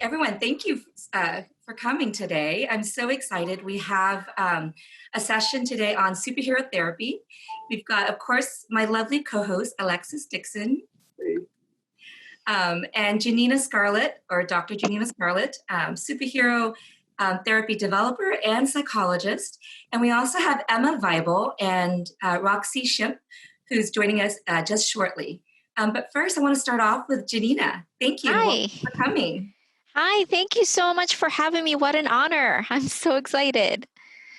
everyone. Thank you for coming today. I'm so excited. We have a session today on superhero therapy. We've got, of course, my lovely co-host, Alexis Dixon, and Janina Scarlet, or Dr. Janina Scarlet, superhero therapy developer and psychologist. And we also have Emma and Roxy Shimp, who's joining us just shortly. But first, I want to start off with Janina. Thank you Hi. for coming. Hi, thank you so much for having me. What an honor. I'm so excited.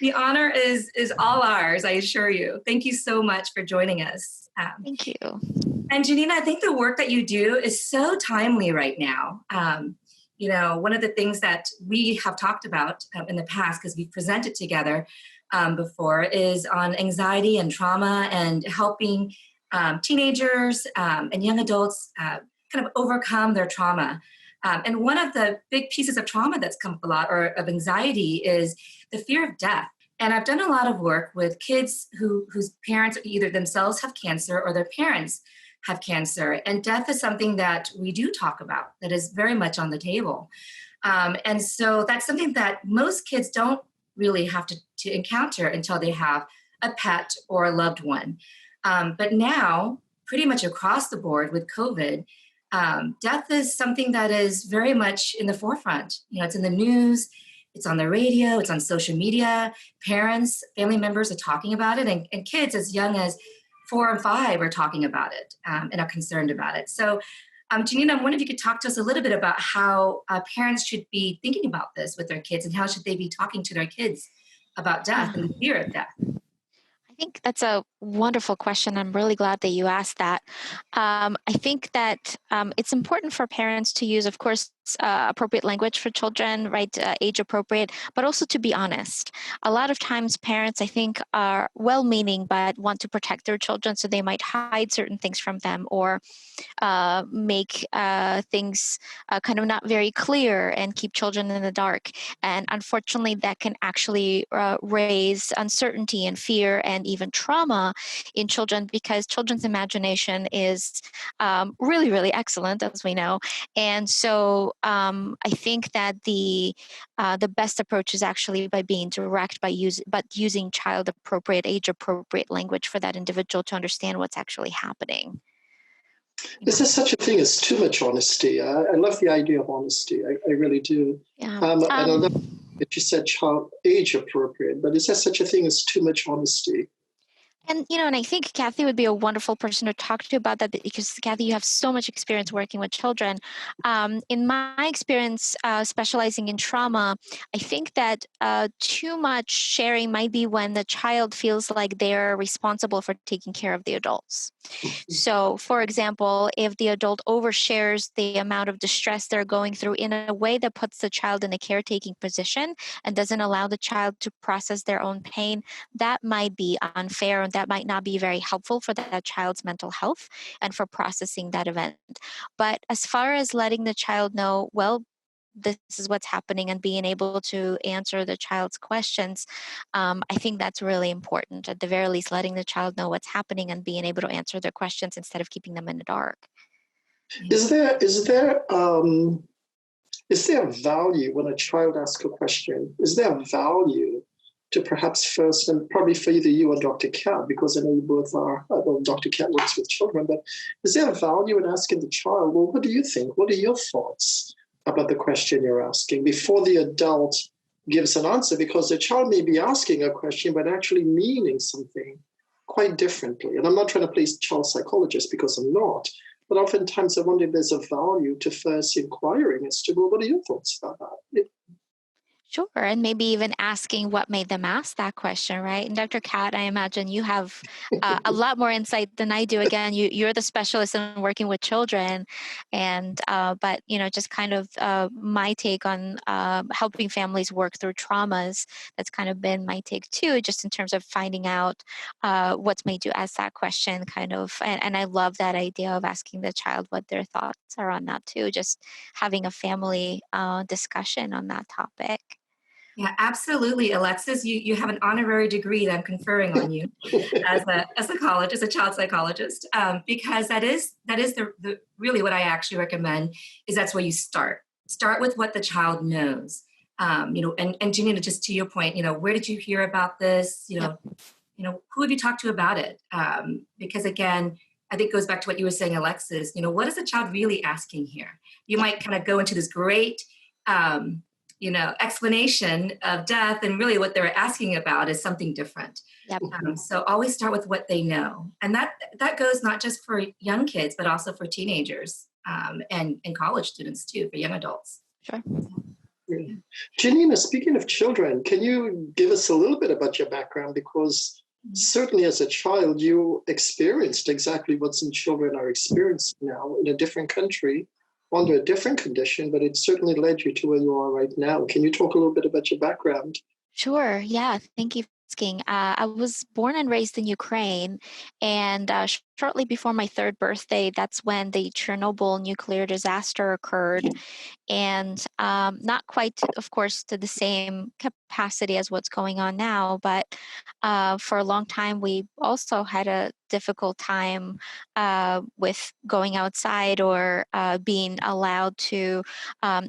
The honor is all ours, I assure you. Thank you so much for joining us. Thank you. And Janina, I think the work that you do is so timely right now. One of the things that we have talked about in the past, because we've presented together before, is on anxiety and trauma and helping teenagers and young adults kind of overcome their trauma. And one of the big pieces of trauma that's come up a lot, or of anxiety, is the fear of death. And I've done a lot of work with kids whose parents either themselves have cancer or their parents have cancer. And death is something that we do talk about, that is very much on the table. And so that's something that most kids don't really have to encounter until they have a pet or a loved one. But now, pretty much across the board with COVID, death is something that is very much in the forefront. It's in the news, it's on the radio, it's on social media. Parents, family members are talking about it, and kids as young as 4 and 5 are talking about it and are concerned about it. So, Janina, I wonder if you could talk to us a little bit about how parents should be thinking about this with their kids, and how should they be talking to their kids about death and the fear of death. I think that's a wonderful question. I'm really glad that you asked that. I think that it's important for parents to use, of course, appropriate language for children, right? Age appropriate, but also to be honest. A lot of times parents, I think, are well-meaning, but want to protect their children, so they might hide certain things from them, or make things kind of not very clear and keep children in the dark. And unfortunately, that can actually raise uncertainty and fear and even trauma in children, because children's imagination is really, really excellent, as we know. And so I think that the best approach is actually by being direct, but using child-appropriate, age-appropriate language for that individual to understand what's actually happening. Is there such a thing as too much honesty? I love the idea of honesty. I really do. Yeah. And I love that you said child age appropriate, but is there such a thing as too much honesty? And I think Kathy would be a wonderful person to talk to about that, because Kathy, you have so much experience working with children. In my experience, specializing in trauma, I think that too much sharing might be when the child feels like they're responsible for taking care of the adults. So, for example, if the adult overshares the amount of distress they're going through in a way that puts the child in a caretaking position and doesn't allow the child to process their own pain, that might be unfair, and that might not be very helpful for that child's mental health and for processing that event. But as far as letting the child know, well, this is what's happening, and being able to answer the child's questions, I think that's really important. At the very least, letting the child know what's happening and being able to answer their questions instead of keeping them in the dark. Is there value when a child asks a question? Is there value to perhaps first, and probably for either you or Dr. Kat, because I know you both are, well, Dr. Kat works with children, but is there value in asking the child, well, what do you think? What are your thoughts about the question you're asking, before the adult gives an answer? Because the child may be asking a question, but actually meaning something quite differently. And I'm not trying to play child psychologist, because I'm not, but oftentimes I wonder if there's a value to first inquiring as to, well, what are your thoughts about that? Sure, and maybe even asking what made them ask that question, right? And Dr. Kat, I imagine you have a lot more insight than I do. Again, you're the specialist in working with children, and but just kind of my take on helping families work through traumas. That's kind of been my take too, just in terms of finding out what's made you ask that question, kind of. And I love that idea of asking the child what their thoughts are on that too. Just having a family discussion on that topic. Yeah, absolutely, Alexis. You have an honorary degree that I'm conferring on you as a psychologist, a child psychologist, because that is the really what I actually recommend is that's where you start. start with what the child knows. And Janina, just to your point, where did you hear about this? Yep. Who have you talked to about it? Because again, I think it goes back to what you were saying, Alexis, what is the child really asking here? You might kind of go into this great, explanation of death, and really what they're asking about is something different. Yep. So always start with what they know. And that goes not just for young kids, but also for teenagers and college students too, for young adults. Sure. Yeah. Janina, speaking of children, can you give us a little bit about your background? Because certainly as a child, you experienced exactly what some children are experiencing now in a different country, under a different condition, but it certainly led you to where you are right now. Can you talk a little bit about your background? Sure. Yeah. Thank you for asking. I was born and raised in Ukraine, and shortly before my third birthday, that's when the Chernobyl nuclear disaster occurred. And not quite, of course, to the same capacity as what's going on now, but for a long time, we also had a difficult time with going outside or being allowed to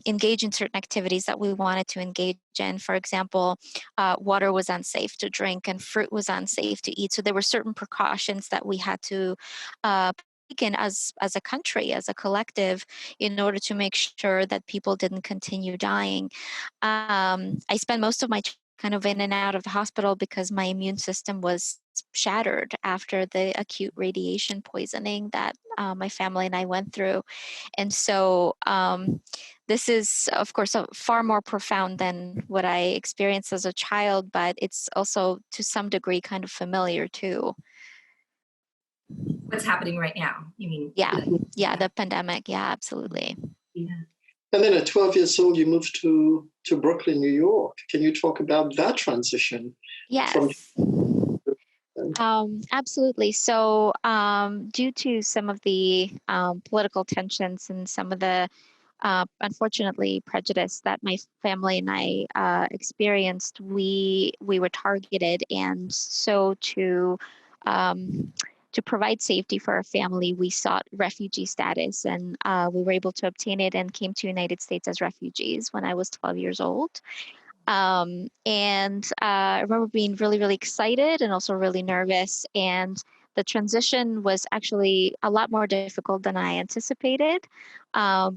engage in certain activities that we wanted to engage in. For example, water was unsafe to drink and fruit was unsafe to eat. So there were certain precautions that we had to taken as a country, as a collective, in order to make sure that people didn't continue dying. I spent most of my kind of in and out of the hospital because my immune system was shattered after the acute radiation poisoning that my family and I went through. And so this is, of course, far more profound than what I experienced as a child, but it's also to some degree kind of familiar too. What's happening right now? You mean? Yeah, the pandemic. Yeah, absolutely. Yeah. And then at 12 years old, you moved to Brooklyn, New York. Can you talk about that transition? Yes. Absolutely. So, due to some of the political tensions and some of the unfortunately prejudice that my family and I experienced, we were targeted, and so to provide safety for our family, we sought refugee status, and we were able to obtain it and came to United States as refugees when I was 12 years old. And I remember being really, really excited and also really nervous. And the transition was actually a lot more difficult than I anticipated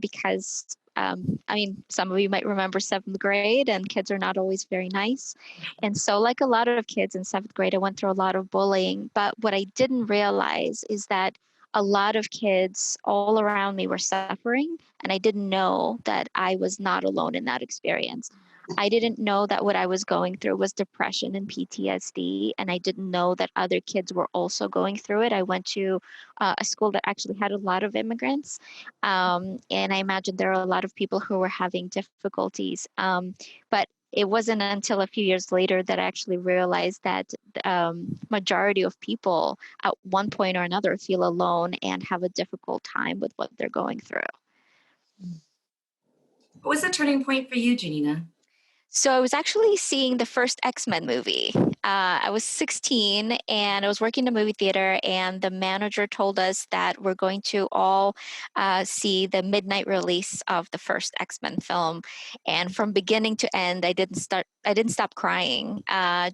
because, I mean, some of you might remember seventh grade, and kids are not always very nice. And so, like a lot of kids in seventh grade, I went through a lot of bullying. But what I didn't realize is that a lot of kids all around me were suffering, and I didn't know that I was not alone in that experience. I didn't know that what I was going through was depression and PTSD, and I didn't know that other kids were also going through it. I went to a school that actually had a lot of immigrants, and I imagine there are a lot of people who were having difficulties. But it wasn't until a few years later that I actually realized that majority of people at one point or another feel alone and have a difficult time with what they're going through. What was the turning point for you, Janina? So I was actually seeing the first X-Men movie. I was 16 and I was working in a movie theater, and the manager told us that we're going to all see the midnight release of the first X-Men film. And from beginning to end, I didn't stop crying.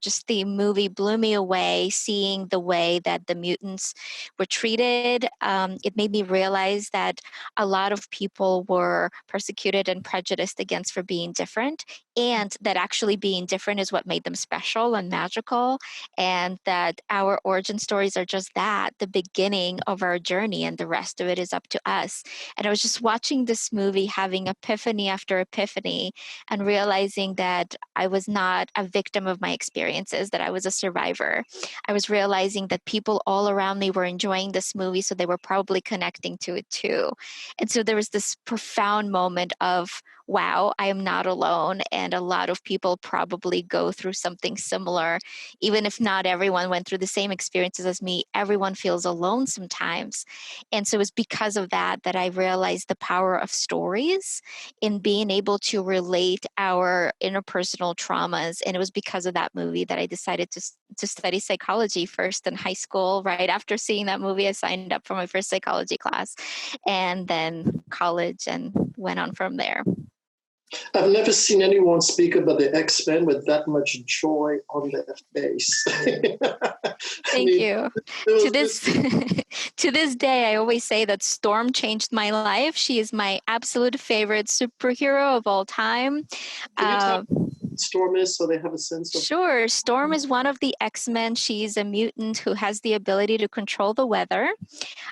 Just the movie blew me away, seeing the way that the mutants were treated. It made me realize that a lot of people were persecuted and prejudiced against for being different, and that actually being different is what made them special and magical, and that our origin stories are just that, the beginning of our journey, and the rest of it is up to us. And I was just watching this movie, having epiphany after epiphany, and realizing that I was not a victim of my experiences, that I was a survivor. I was realizing that people all around me were enjoying this movie, so they were probably connecting to it too. And so there was this profound moment of, wow, I am not alone. And a lot of people probably go through something similar. Even if not everyone went through the same experiences as me, everyone feels alone sometimes. And so it was because of that that I realized the power of stories in being able to relate our interpersonal traumas. And it was because of that movie that I decided to study psychology first in high school. Right after seeing that movie, I signed up for my first psychology class, and then college, and went on from there. I've never seen anyone speak about the X-Men with that much joy on their face. Thank you. To this Just, to this day, I always say that Storm changed my life. She is my absolute favorite superhero of all time. can you tell Uh, me what Storm is so they have a sense of? Sure. Storm is one of the X-Men. She's a mutant who has the ability to control the weather.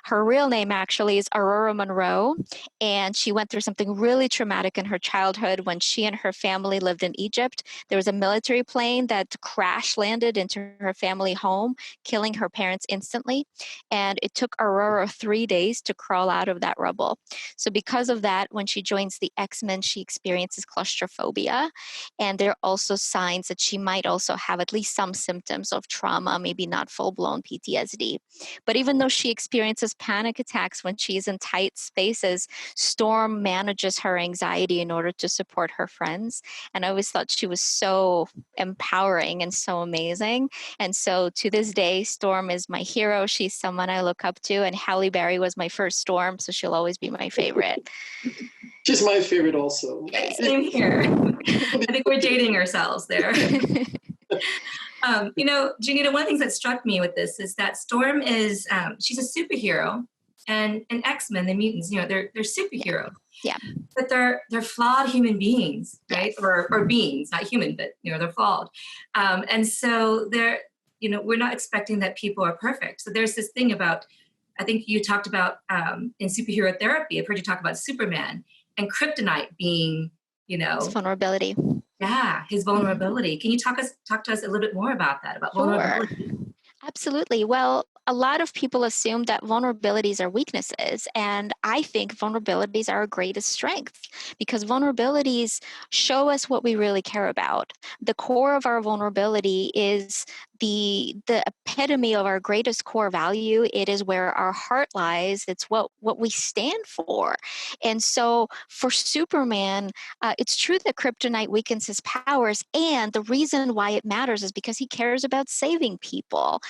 Her real name actually is Aurora Monroe, and she went through something really traumatic in her childhood when she and her family lived in Egypt. There was a military plane that crash landed into her family home, killing her parents instantly, and it took Aurora 3 days to crawl out of that rubble. So because of that, when she joins the X-Men, she experiences claustrophobia, and there are also signs that she might also have at least some symptoms of trauma, maybe not full-blown PTSD. But even though she experiences panic attacks when she's in tight spaces, Storm manages her anxiety in order to support her friends. And I always thought she was so empowering and so amazing. And so to this day, Storm is my hero. She's someone I look up to. And Halle Berry was my first Storm, so she'll always be my favorite. She's my favorite also. Same here. I think we're dating ourselves there. Janina, one of the things that struck me with this is that Storm is, she's a superhero, and X-Men, the mutants, they're superheroes. Yeah. But they're flawed human beings, right? Yes. Or beings, not human, but they're flawed. And so we're not expecting that people are perfect. So there's this thing about, I think you talked about in superhero therapy, I've heard you talk about Superman and kryptonite being, It's vulnerability. yeah, his vulnerability. Can you talk to us a little bit more about that, about vulnerability? Sure. Absolutely. Well, a lot of people assume that vulnerabilities are weaknesses, and I think vulnerabilities are our greatest strength because vulnerabilities show us what we really care about. The core of our vulnerability is the epitome of our greatest core value. It is where our heart lies. It's what we stand for. And so for Superman, it's true that kryptonite weakens his powers, and the reason why it matters is because he cares about saving people.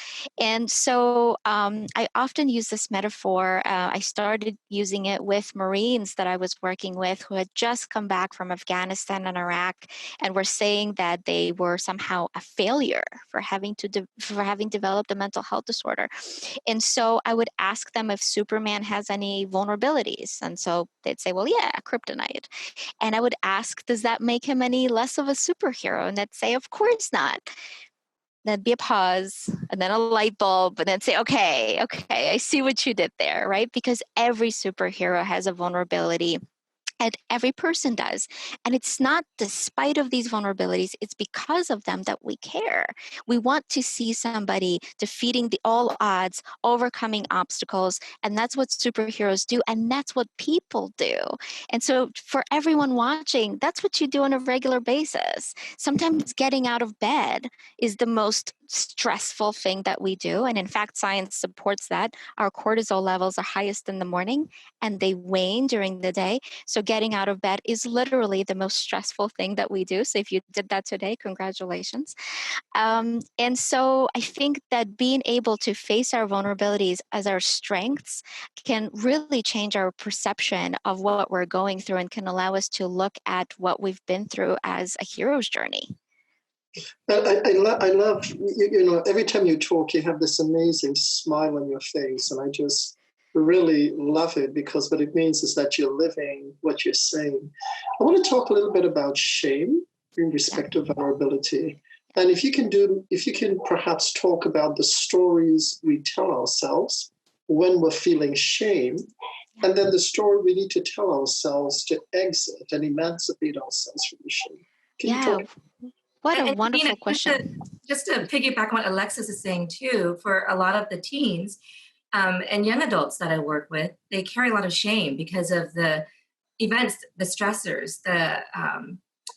And so I often use this metaphor. I started using it with Marines that I was working with who had just come back from Afghanistan and Iraq, and were saying that they were somehow a failure for having developed a mental health disorder. And so I would ask them if Superman has any vulnerabilities, and so they'd say, "Well, yeah, kryptonite." And I would ask, "Does that make him any less of a superhero?" And they'd say, "Of course not." There'd be a pause and then a light bulb and then say, okay, I see what you did there, right? Because every superhero has a vulnerability. And every person does. And it's not despite of these vulnerabilities, it's because of them that we care. We want to see somebody defeating all odds, overcoming obstacles. And that's what superheroes do. And that's what people do. And so for everyone watching, that's what you do on a regular basis. Sometimes getting out of bed is the most stressful thing that we do. And in fact, science supports that. Our cortisol levels are highest in the morning and they wane during the day. So getting out of bed is literally the most stressful thing that we do. So if you did that today, congratulations. And so I think that being able to face our vulnerabilities as our strengths can really change our perception of what we're going through and can allow us to look at what we've been through as a hero's journey. I love, every time you talk, you have this amazing smile on your face. And I just really love it because what it means is that you're living what you're saying. I want to talk a little bit about shame in respect of vulnerability. And if you can perhaps talk about the stories we tell ourselves when we're feeling shame, and then the story we need to tell ourselves to exit and emancipate ourselves from the shame. Can you talk? What a wonderful question. Just to piggyback on what Alexis is saying too, for a lot of the teens and young adults that I work with, they carry a lot of shame because of the events, the stressors, the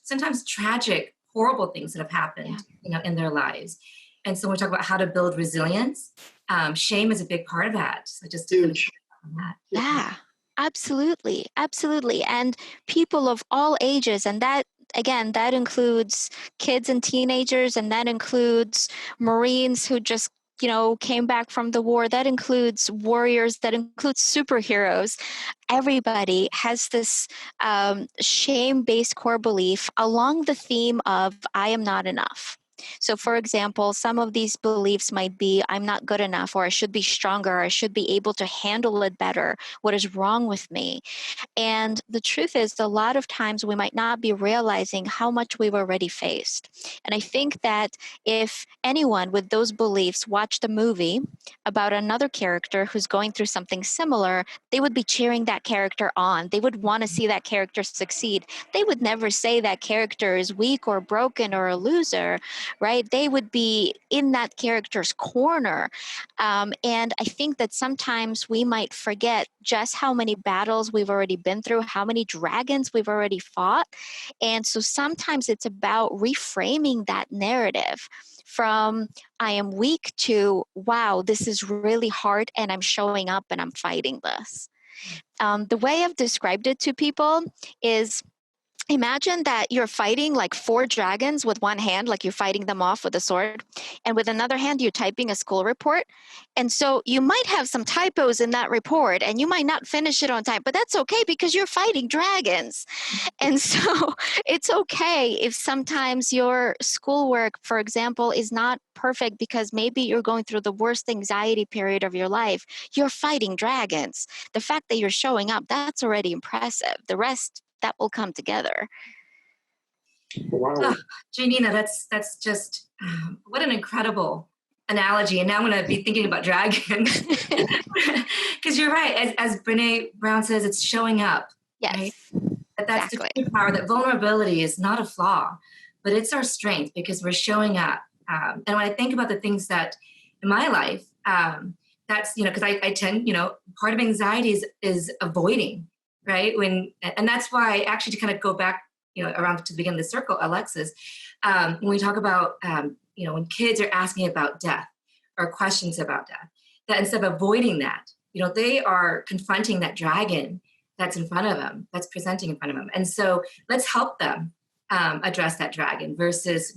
sometimes tragic, horrible things that have happened, in their lives. And so when we talk about how to build resilience, shame is a big part of that. So just to Huge. on that. Yeah, absolutely. Absolutely. And people of all ages, and that, again, that includes kids and teenagers, and that includes Marines who just came back from the war. That includes warriors, that includes superheroes. Everybody has this shame-based core belief along the theme of I am not enough. So, for example, some of these beliefs might be I'm not good enough, or I should be stronger, or I should be able to handle it better. What is wrong with me? And the truth is, a lot of times we might not be realizing how much we've already faced. And I think that if anyone with those beliefs watched a movie about another character who's going through something similar, they would be cheering that character on. They would want to see that character succeed. They would never say that character is weak or broken or a loser, right? They would be in that character's corner. And I think that sometimes we might forget just how many battles we've already been through, how many dragons we've already fought. And so sometimes it's about reframing that narrative from I am weak to, wow, this is really hard and I'm showing up and I'm fighting this. The way I've described it to people is, imagine that you're fighting like 4 dragons with one hand, like you're fighting them off with a sword, and with another hand, you're typing a school report. And so you might have some typos in that report and you might not finish it on time, but that's okay because you're fighting dragons. And so it's okay if sometimes your schoolwork, for example, is not perfect because maybe you're going through the worst anxiety period of your life. You're fighting dragons. The fact that you're showing up, that's already impressive. The rest, that will come together. Wow. Oh, Janina, that's just what an incredible analogy. And now I'm going to be thinking about dragons because you're right. As Brene Brown says, it's showing up. Yes, right? That's exactly. the true power. That vulnerability is not a flaw, but it's our strength because we're showing up. And when I think about the things that in my life, that's because I tend part of anxiety is avoiding. Right. And that's why actually to kind of go back, around to the beginning of the circle, Alexis, when we talk about, when kids are asking about death or questions about death, that instead of avoiding that, they are confronting that dragon that's in front of them, that's presenting in front of them. And so let's help them address that dragon versus,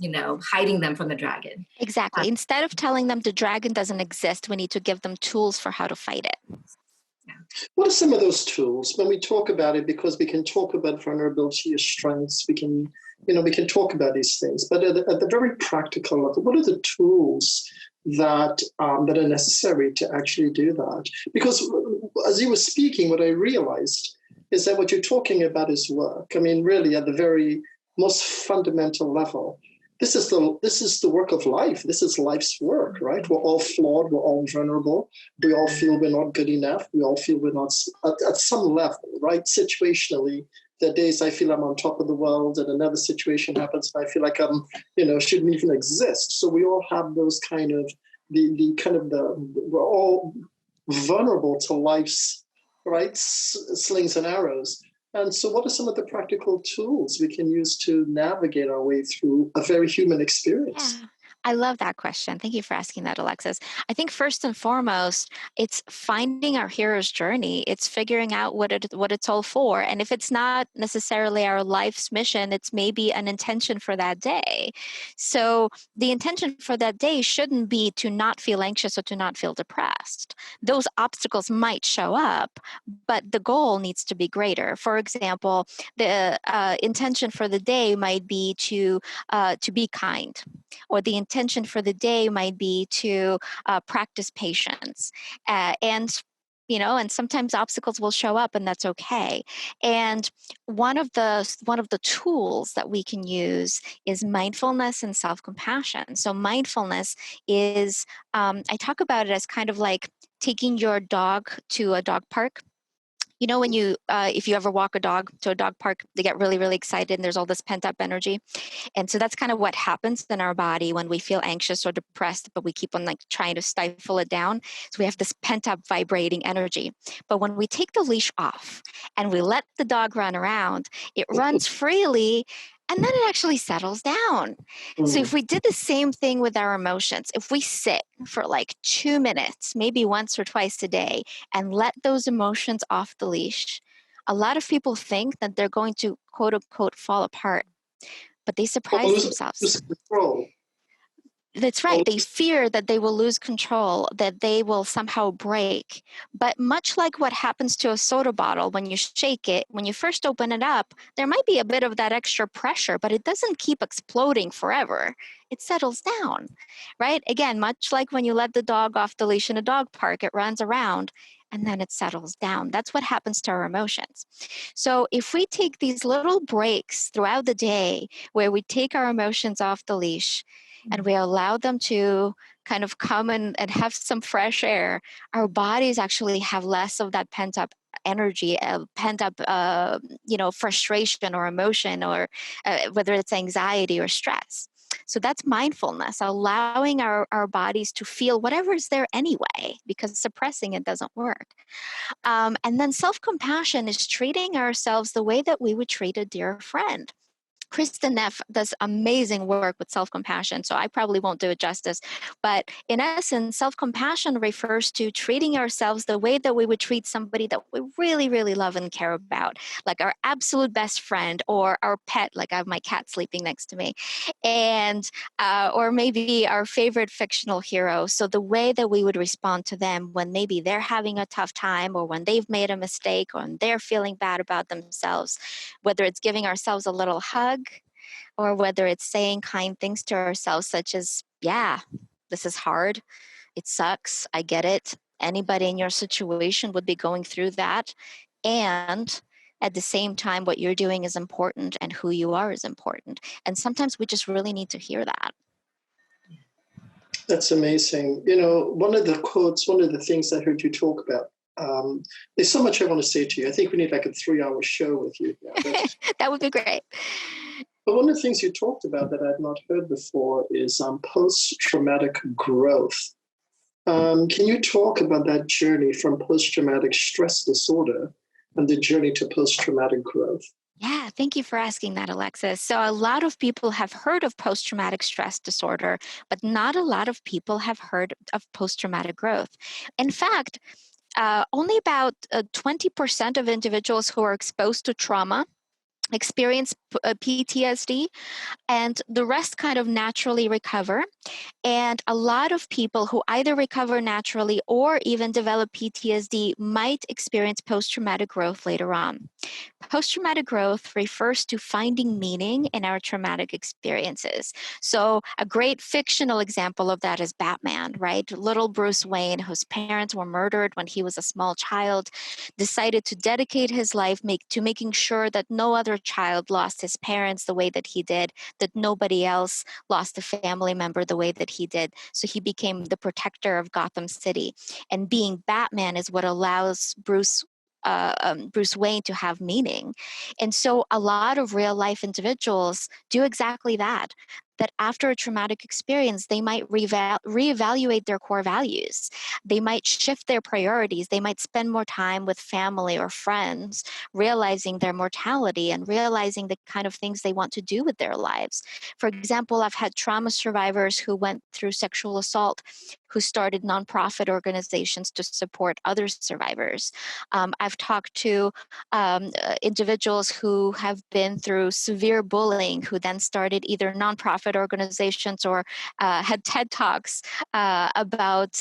hiding them from the dragon. Exactly. Instead of telling them the dragon doesn't exist, we need to give them tools for how to fight it. What are some of those tools when we talk about it? Because we can talk about vulnerability as strengths. We can talk about these things, but at the very practical level, what are the tools that are necessary to actually do that? Because as you were speaking, what I realized is that what you're talking about is work. I mean, really, at the very most fundamental level, this is the work of life. This is life's work, right? We're all flawed. We're all vulnerable. We all feel we're not good enough. We all feel we're not at some level, right? Situationally, there are days I feel I'm on top of the world, and another situation happens and I feel like I'm, shouldn't even exist. So we all have those kind of we're all vulnerable to life's right slings and arrows. And so what are some of the practical tools we can use to navigate our way through a very human experience? Yeah. I love that question. Thank you for asking that, Alexis. I think first and foremost, it's finding our hero's journey. It's figuring out what it's all for. And if it's not necessarily our life's mission, it's maybe an intention for that day. So the intention for that day shouldn't be to not feel anxious or to not feel depressed. Those obstacles might show up, but the goal needs to be greater. For example, the intention for the day might be to be kind, or the intention for the day might be to practice patience. And sometimes obstacles will show up, and that's okay. And one of the tools that we can use is mindfulness and self-compassion. So mindfulness is, I talk about it as kind of like taking your dog to a dog park. When if you ever walk a dog to a dog park, they get really, really excited and there's all this pent up energy. And so that's kind of what happens in our body when we feel anxious or depressed, but we keep on trying to stifle it down. So we have this pent up vibrating energy. But when we take the leash off and we let the dog run around, it runs freely. And then it actually settles down. So if we did the same thing with our emotions, if we sit for like 2 minutes, maybe once or twice a day, and let those emotions off the leash, a lot of people think that they're going to quote unquote fall apart, but they surprise themselves. Control. That's right. They fear that they will lose control, that they will somehow break. But much like what happens to a soda bottle when you shake it, when you first open it up, there might be a bit of that extra pressure, but it doesn't keep exploding forever. It settles down, right? Again, much like when you let the dog off the leash in a dog park, it runs around and then it settles down. That's what happens to our emotions. So if we take these little breaks throughout the day where we take our emotions off the leash, and we allow them to kind of come and have some fresh air, our bodies actually have less of that pent up energy, pent up, frustration or emotion, or whether it's anxiety or stress. So that's mindfulness, allowing our bodies to feel whatever is there anyway, because suppressing it doesn't work. And then self-compassion is treating ourselves the way that we would treat a dear friend. Kristen Neff does amazing work with self-compassion, so I probably won't do it justice. But in essence, self-compassion refers to treating ourselves the way that we would treat somebody that we really, really love and care about, like our absolute best friend or our pet, like I have my cat sleeping next to me, and or maybe our favorite fictional hero. So the way that we would respond to them when maybe they're having a tough time, or when they've made a mistake, or when they're feeling bad about themselves, whether it's giving ourselves a little hug, or whether it's saying kind things to ourselves, such as, yeah, this is hard. It sucks. I get it. Anybody in your situation would be going through that. And at the same time, what you're doing is important and who you are is important. And sometimes we just really need to hear that. That's amazing. One of the things I heard you talk about, there's so much I want to say to you. I think we need like a 3-hour show with you. That would be great. But one of the things you talked about that I've not heard before is post-traumatic growth. Can you talk about that journey from post-traumatic stress disorder and the journey to post-traumatic growth? Yeah, thank you for asking that, Alexis. So a lot of people have heard of post-traumatic stress disorder, but not a lot of people have heard of post-traumatic growth. In fact, only about 20% of individuals who are exposed to trauma experience PTSD, and the rest kind of naturally recover. And a lot of people who either recover naturally or even develop PTSD might experience post-traumatic growth later on. Post-traumatic growth refers to finding meaning in our traumatic experiences. So a great fictional example of that is Batman, right? Little Bruce Wayne, whose parents were murdered when he was a small child, decided to dedicate his life to making sure that no other child lost his parents the way that he did, that nobody else lost a family member the way that he did. So he became the protector of Gotham City. And being Batman is what allows Bruce Wayne to have meaning. And so a lot of real life individuals do exactly that after a traumatic experience, they might reevaluate their core values. They might shift their priorities. They might spend more time with family or friends, realizing their mortality and realizing the kind of things they want to do with their lives. For example, I've had trauma survivors who went through sexual assault who started nonprofit organizations to support other survivors. I've talked to individuals who have been through severe bullying, who then started either nonprofit organizations or had TED Talks about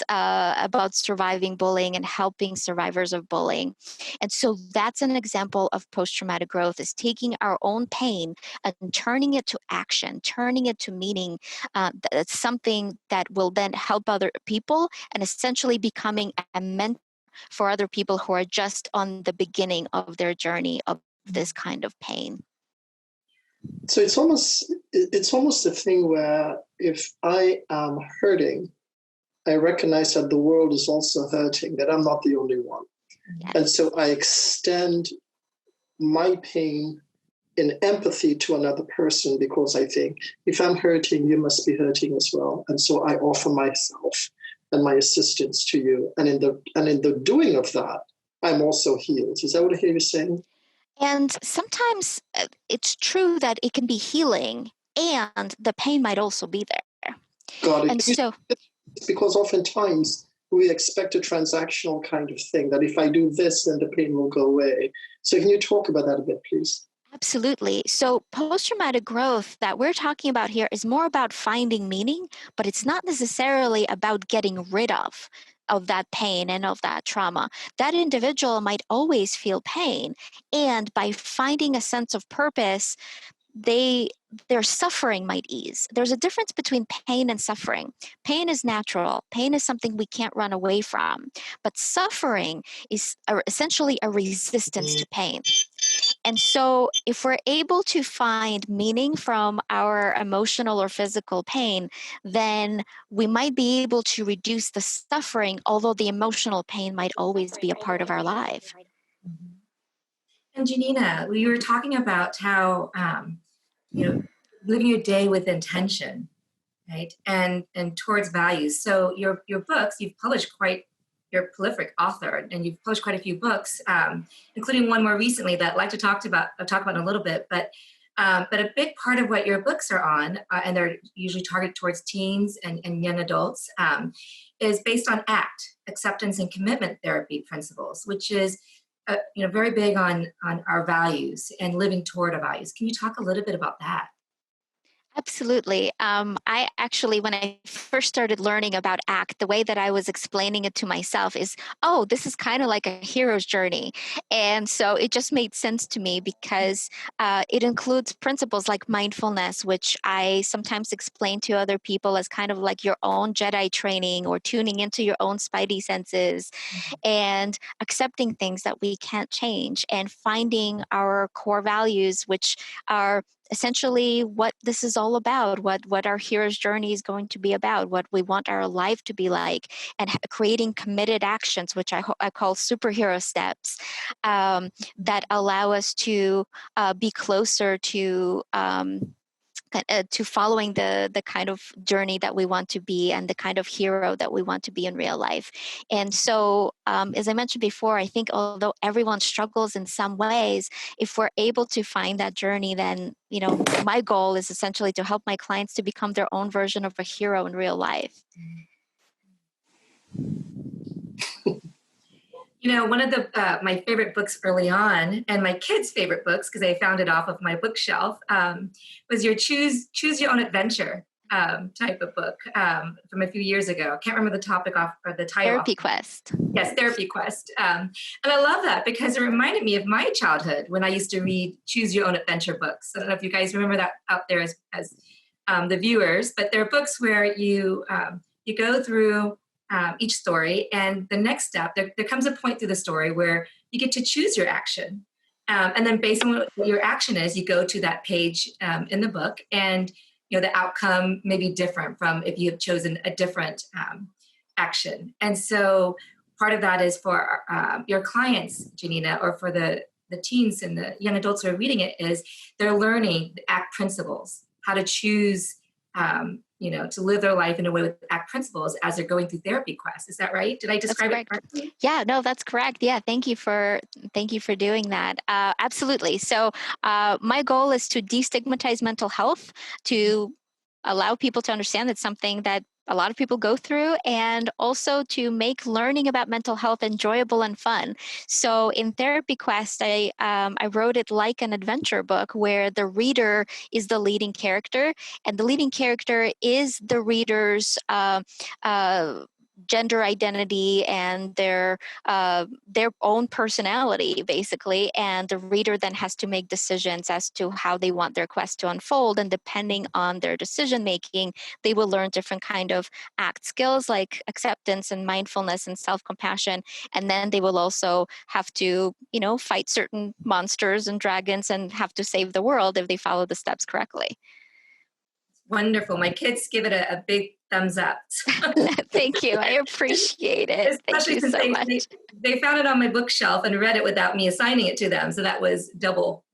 surviving bullying and helping survivors of bullying. And so that's an example of post-traumatic growth, is taking our own pain and turning it to action, turning it to meaning. That's something that will then help other people, and essentially becoming a mentor for other people who are just on the beginning of their journey of this kind of pain. So it's almost a thing where if I am hurting, I recognize that the world is also hurting, that I'm not the only one. Yes. And so I extend my pain in empathy to another person, because I think if I'm hurting, you must be hurting as well. And so I offer myself and my assistance to you. And in the doing of that, I'm also healed. Is that what I hear you saying? And sometimes it's true that it can be healing and the pain might also be there. Got it. And so, because oftentimes we expect a transactional kind of thing, that if I do this, then the pain will go away. So can you talk about that a bit, please? Absolutely. So post-traumatic growth that we're talking about here is more about finding meaning, but it's not necessarily about getting rid of that pain and of that trauma. That individual might always feel pain. And by finding a sense of purpose, their suffering might ease. There's a difference between pain and suffering. Pain is natural. Pain is something we can't run away from. But suffering is essentially a resistance to pain. And so, if we're able to find meaning from our emotional or physical pain, then we might be able to reduce the suffering, although the emotional pain might always be a part of our life. Mhm. And Janina, we were talking about how, living your day with intention, right? And towards values. So your books, you're a prolific author, and you've published quite a few books, including one more recently that I'd like to talk about in a little bit. But a big part of what your books are on, and they're usually targeted towards teens and young adults, is based on ACT, acceptance and commitment therapy principles, which is very big on our values and living toward our values. Can you talk a little bit about that? Absolutely. I actually, when I first started learning about ACT, the way that I was explaining it to myself is, oh, this is kind of like a hero's journey. And so it just made sense to me because it includes principles like mindfulness, which I sometimes explain to other people as kind of like your own Jedi training or tuning into your own spidey senses and accepting things that we can't change and finding our core values, which are essentially what this is all about, what our hero's journey is going to be about, what we want our life to be like, and creating committed actions, which I call superhero steps, that allow us to be closer to following the kind of journey that we want to be and the kind of hero that we want to be in real life. And so, as I mentioned before, I think although everyone struggles in some ways, if we're able to find that journey, then, my goal is essentially to help my clients to become their own version of a hero in real life. One of my favorite books early on, and my kids' favorite books, because I found it off of my bookshelf, was your Choose Your Own Adventure type of book from a few years ago. I can't remember the topic or the title. Therapy Quest. Yes, Therapy Quest. And I love that because it reminded me of my childhood when I used to read Choose Your Own Adventure books. I don't know if you guys remember that out there as the viewers, but they're books where you go through each story, and the next step, there comes a point through the story where you get to choose your action. And then based on what your action is, you go to that page in the book, and the outcome may be different from if you have chosen a different action. And so part of that is for your clients, Janina, or for the teens and the young adults who are reading it, is they're learning the ACT principles, how to choose to live their life in a way with ACT principles as they're going through Therapy Quest. Is that right? Did I describe it correctly? Yeah, no, that's correct. Yeah, thank you for doing that. Absolutely. So my goal is to destigmatize mental health, to allow people to understand it's something that a lot of people go through, and also to make learning about mental health enjoyable and fun. So in Therapy Quest, I wrote it like an adventure book where the reader is the leading character, and the leading character is the reader's gender identity and their own personality, basically. And the reader then has to make decisions as to how they want their quest to unfold. And depending on their decision making, they will learn different kind of ACT skills like acceptance and mindfulness and self-compassion. And then they will also have to, fight certain monsters and dragons and have to save the world if they follow the steps correctly. Wonderful. My kids give it a big thumbs up. Thank you. I appreciate it. Especially Thank you so much. They found it on my bookshelf and read it without me assigning it to them. So that was double.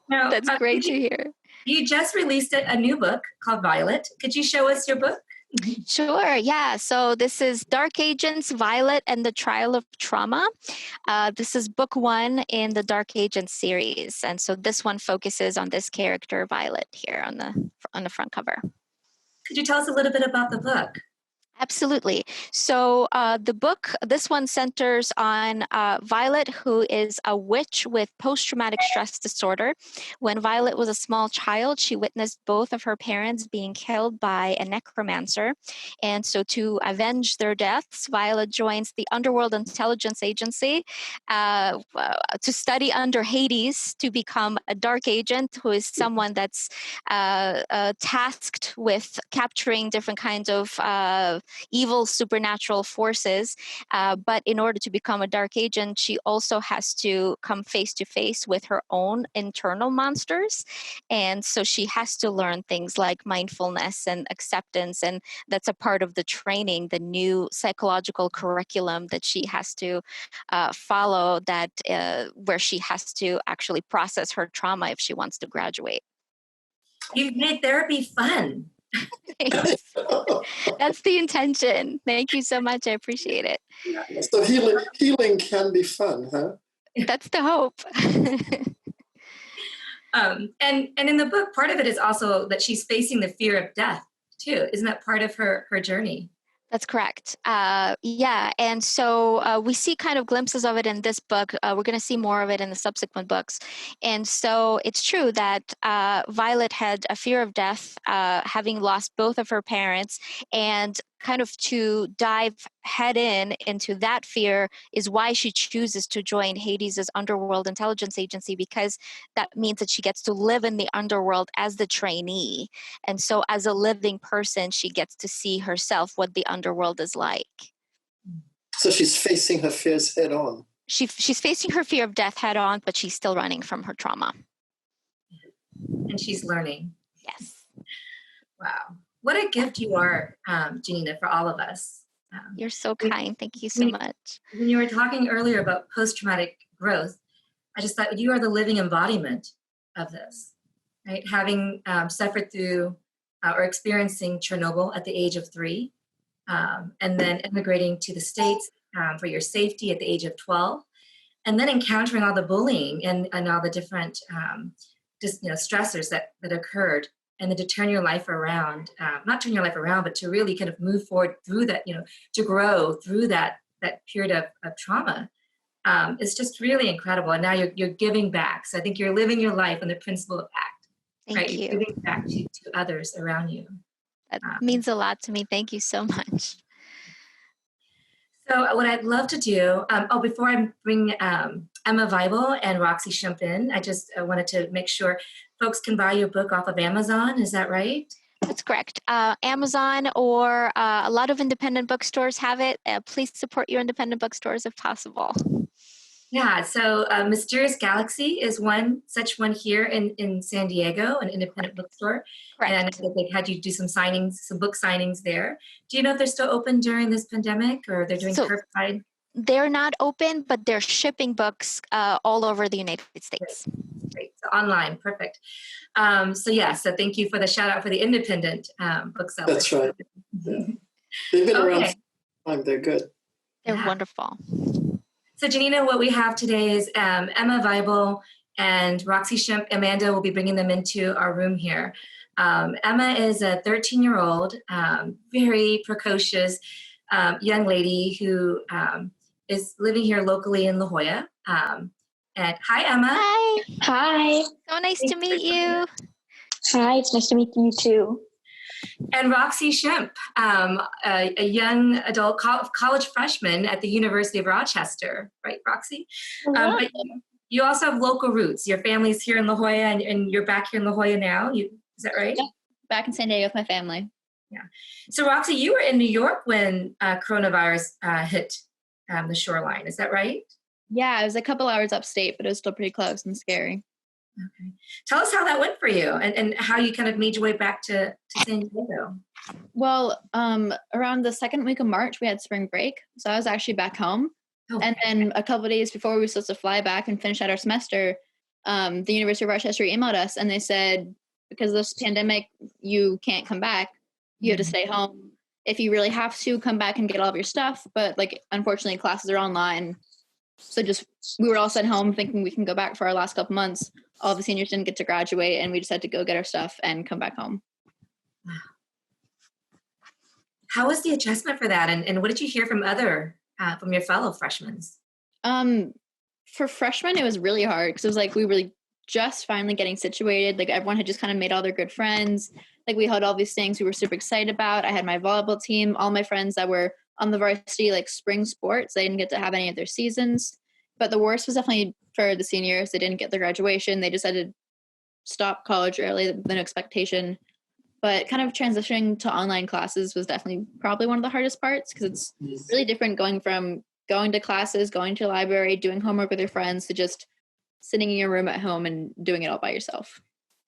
Now, That's great to hear. You just released a new book called Violet. Could you show us your book? Sure. Yeah. So this is Dark Agents, Violet, and the Trial of Trauma. This is book 1 in the Dark Agents series. And so this one focuses on this character, Violet, here on the front cover. Could you tell us a little bit about the book? Absolutely. So the book, this one centers on Violet, who is a witch with post-traumatic stress disorder. When Violet was a small child, she witnessed both of her parents being killed by a necromancer. And so to avenge their deaths, Violet joins the Underworld Intelligence Agency to study under Hades to become a dark agent, who is someone that's tasked with capturing different kinds of evil supernatural forces. But in order to become a dark agent, she also has to come face to face with her own internal monsters. And so she has to learn things like mindfulness and acceptance. And that's a part of the training, the new psychological curriculum that she has to follow, that where she has to actually process her trauma if she wants to graduate. You've made therapy fun. That's the intention. Thank you so much. I appreciate it. Yeah. So healing can be fun, huh? That's the hope. And in the book, part of it is also that she's facing the fear of death too. Isn't that part of her journey? That's correct. Yeah. And so we see kind of glimpses of it in this book. We're going to see more of it in the subsequent books. And so it's true that Violet had a fear of death, having lost both of her parents, and kind of to dive head into that fear is why she chooses to join Hades' Underworld Intelligence Agency, because that means that she gets to live in the underworld as the trainee. And so as a living person, she gets to see herself what the underworld is like. So she's facing her fears head on. She's facing her fear of death head on, but she's still running from her trauma. And she's learning. Yes. Wow. What a gift you are, Janina, for all of us. You're so kind. Thank you so much. When you were talking earlier about post-traumatic growth, I just thought you are the living embodiment of this, right? Having suffered through or experiencing Chernobyl at the age of 3, and then immigrating to the States for your safety at the age of 12, and then encountering all the bullying and all the different stressors that occurred, and then to turn your life around, not turn your life around, but to really kind of move forward through that, to grow through that period of trauma. It's just really incredible. And now you're giving back. So I think you're living your life on the principle of act. Thank you. You're giving back to others around you. That means a lot to me. Thank you so much. So what I'd love to do, before I bring Emma Weibel and Roxy Schimpf in, I just wanted to make sure folks can buy your book off of Amazon. Is that right? That's correct. Amazon or a lot of independent bookstores have it. Please support your independent bookstores if possible. Yeah, so Mysterious Galaxy is such one here in San Diego, an independent bookstore. Correct. And I think they've had you do some book signings there. Do you know if they're still open during this pandemic, or they're doing curbside? They're not open, but they're shipping books all over the United States. Great. So online, perfect. So thank you for the shout out for the independent booksellers. That's right. Yeah. They've been around for a long time. They're good. They're wonderful. So Janina, what we have today is Emma Weibel and Roxy Schimpf. Amanda will be bringing them into our room here. Emma is a 13-year-old, very precocious young lady who is living here locally in La Jolla. And hi, Emma. Hi. Hi. So nice to meet you. Hi, it's nice to meet you too. And Roxy Schimpf, a young adult college freshman at the University of Rochester, right, Roxy? But you also have local roots. Your family's here in La Jolla, and you're back here in La Jolla now. Is that right? Yeah, back in San Diego with my family. Yeah. So Roxy, you were in New York when coronavirus hit the shoreline. Is that right? Yeah, it was a couple hours upstate, but it was still pretty close and scary. Okay. Tell us how that went for you, and how you kind of made your way back to San Diego. Well, around the second week of March, we had spring break. So I was actually back home. Okay. And then a couple of days before we were supposed to fly back and finish out our semester, the University of Rochester emailed us and they said, because of this pandemic, you can't come back. You have to stay home. If you really have to, come back and get all of your stuff. But unfortunately, classes are online. So we were all sent home thinking we can go back for our last couple months. All the seniors didn't get to graduate, and we just had to go get our stuff and come back home. How was the adjustment for that? And what did you hear from from your fellow freshmen? For freshmen, it was really hard because it was like we were just finally getting situated. Like everyone had just kind of made all their good friends. Like we had all these things we were super excited about. I had my volleyball team, all my friends that were on the varsity like spring sports. They didn't get to have any of their seasons. But the worst was definitely for the seniors. They didn't get their graduation. They decided to stop college early, the expectation. But kind of transitioning to online classes was definitely probably one of the hardest parts because it's really different going from going to classes, going to a library, doing homework with your friends to just sitting in your room at home and doing it all by yourself.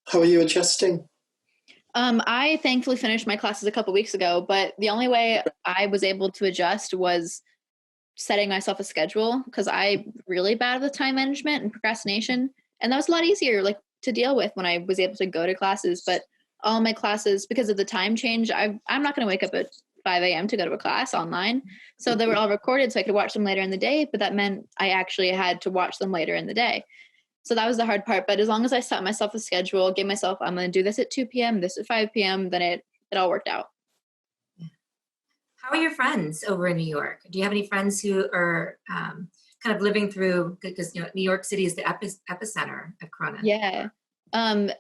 How are you adjusting? I thankfully finished my classes a couple weeks ago, but the only way I was able to adjust was setting myself a schedule because I'm really bad with time management and procrastination. And that was a lot easier like to deal with when I was able to go to classes. But all my classes, because of the time change, I'm not going to wake up at 5 a.m. to go to a class online. So they were all recorded so I could watch them later in the day, but that meant I actually had to watch them later in the day. So that was the hard part. But as long as I set myself a schedule, gave myself, I'm going to do this at 2 p.m., this at 5 p.m., then it all worked out. How are your friends over in New York? Do you have any friends who are kind of living through, because New York City is the epicenter of Corona? Yeah.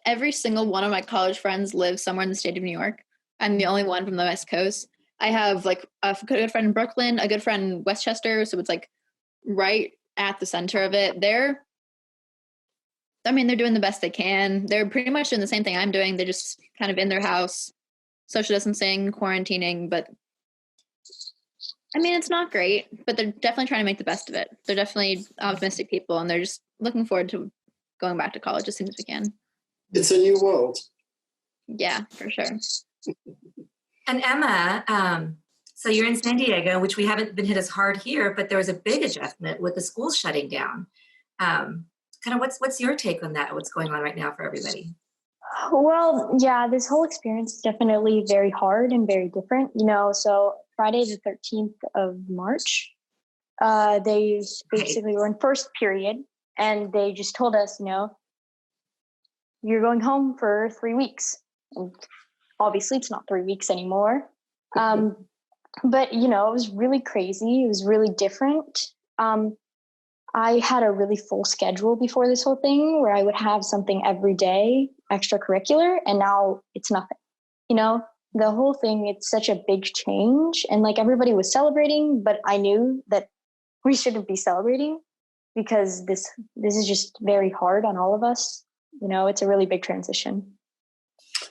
Every single one of my college friends lives somewhere in the state of New York. I'm the only one from the West Coast. I have like a good friend in Brooklyn, a good friend in Westchester. So it's like right at the center of it. They're doing the best they can. They're pretty much doing the same thing I'm doing. They're just kind of in their house, social distancing, quarantining, but it's not great, but they're definitely trying to make the best of it. They're definitely optimistic people, and they're just looking forward to going back to college as soon as we can. It's a new world. Yeah, for sure. And Emma, so you're in San Diego, which we haven't been hit as hard here, but there was a big adjustment with the schools shutting down. Kind of what's your take on that? What's going on right now for everybody? Well, yeah, this whole experience is definitely very hard and very different, so Friday the 13th of March, they basically were in first period and they just told us, you're going home for 3 weeks. And obviously it's not 3 weeks anymore. But, it was really crazy. It was really different. I had a really full schedule before this whole thing where I would have something every day, extracurricular, and now it's nothing. The whole thing, it's such a big change. And like everybody was celebrating, but I knew that we shouldn't be celebrating because this is just very hard on all of us. It's a really big transition.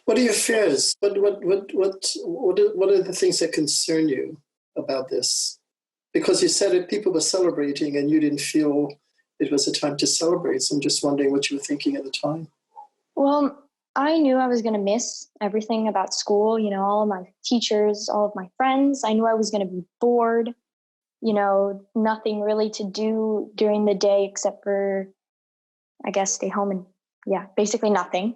What are your fears? What are the things that concern you about this? Because you said it, people were celebrating and you didn't feel it was a time to celebrate. So I'm just wondering what you were thinking at the time. Well, I knew I was going to miss everything about school, all of my teachers, all of my friends. I knew I was going to be bored, nothing really to do during the day except for, I guess, stay home and, basically nothing